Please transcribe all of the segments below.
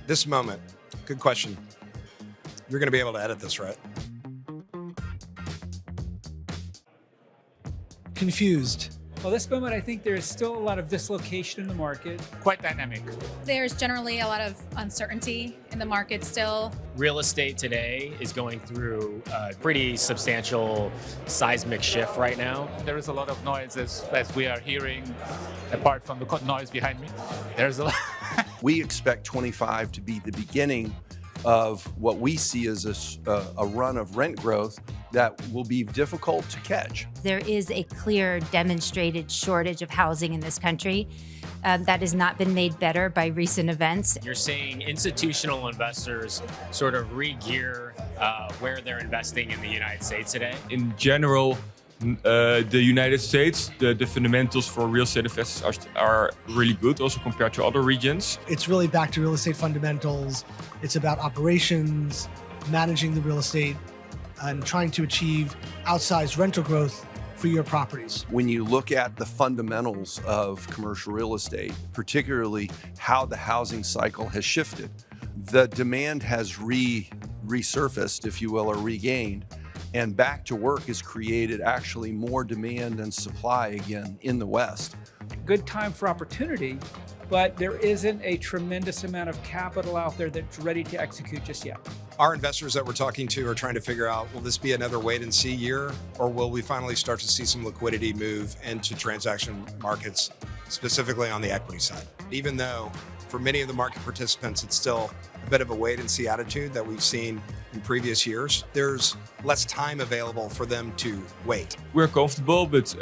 This moment, good question. You're going to be able to edit this, right? Confused. Well, this moment, I think there's still a lot of dislocation in the market. Quite dynamic. There's generally a lot of uncertainty in the market still. Real estate today is going through a pretty substantial seismic shift right now. There is a lot of noise as we are hearing, apart from the noise behind me. There's a lot. We expect 25 to be the beginning of what we see as a run of rent growth that will be difficult to catch. There is a clear demonstrated shortage of housing in this country that has not been made better by recent events. You're seeing institutional investors sort of re-gear where they're investing in the United States today. In general, the United States, the fundamentals for real estate investors are really good, also compared to other regions. It's really back to real estate fundamentals. It's about operations, managing the real estate, and trying to achieve outsized rental growth for your properties. When you look at the fundamentals of commercial real estate, particularly how the housing cycle has shifted, the demand has resurfaced, if you will, or regained, and back to work has created actually more demand than supply again in the West. Good time for opportunity, but there isn't a tremendous amount of capital out there that's ready to execute just yet. Our investors that we're talking to are trying to figure out, will this be another wait and see year, or will we finally start to see some liquidity move into transaction markets, specifically on the equity side? Even though for many of the market participants, it's still a bit of a wait and see attitude that we've seen in previous years, there's less time available for them to wait. We're comfortable, but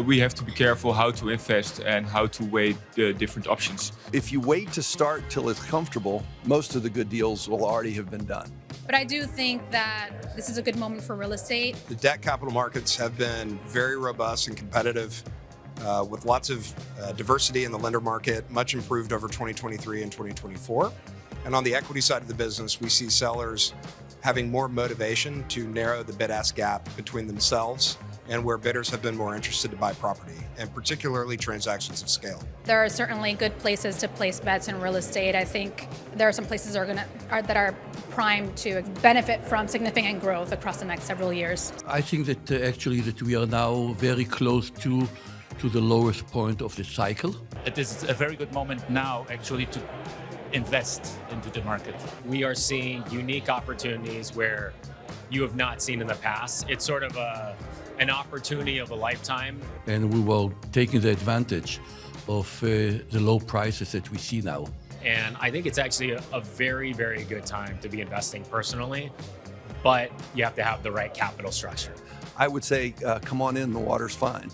we have to be careful how to invest and how to weigh the different options. If you wait to start till it's comfortable, most of the good deals will already have been done. But I do think that this is a good moment for real estate. The debt capital markets have been very robust and competitive with lots of diversity in the lender market, much improved over 2023 and 2024. And on the equity side of the business, we see sellers having more motivation to narrow the bid-ask gap between themselves and where bidders have been more interested to buy property, and particularly transactions of scale. There are certainly good places to place bets in real estate. I think there are some places that are primed to benefit from significant growth across the next several years. I think that actually that we are now very close to the lowest point of the cycle. It is a very good moment now actually to invest into the market. We are seeing unique opportunities where you have not seen in the past. It's sort of an opportunity of a lifetime. And we will take the advantage of the low prices that we see now. And I think it's actually a very, very good time to be investing personally, but you have to have the right capital structure. I would say, come on in, the water's fine.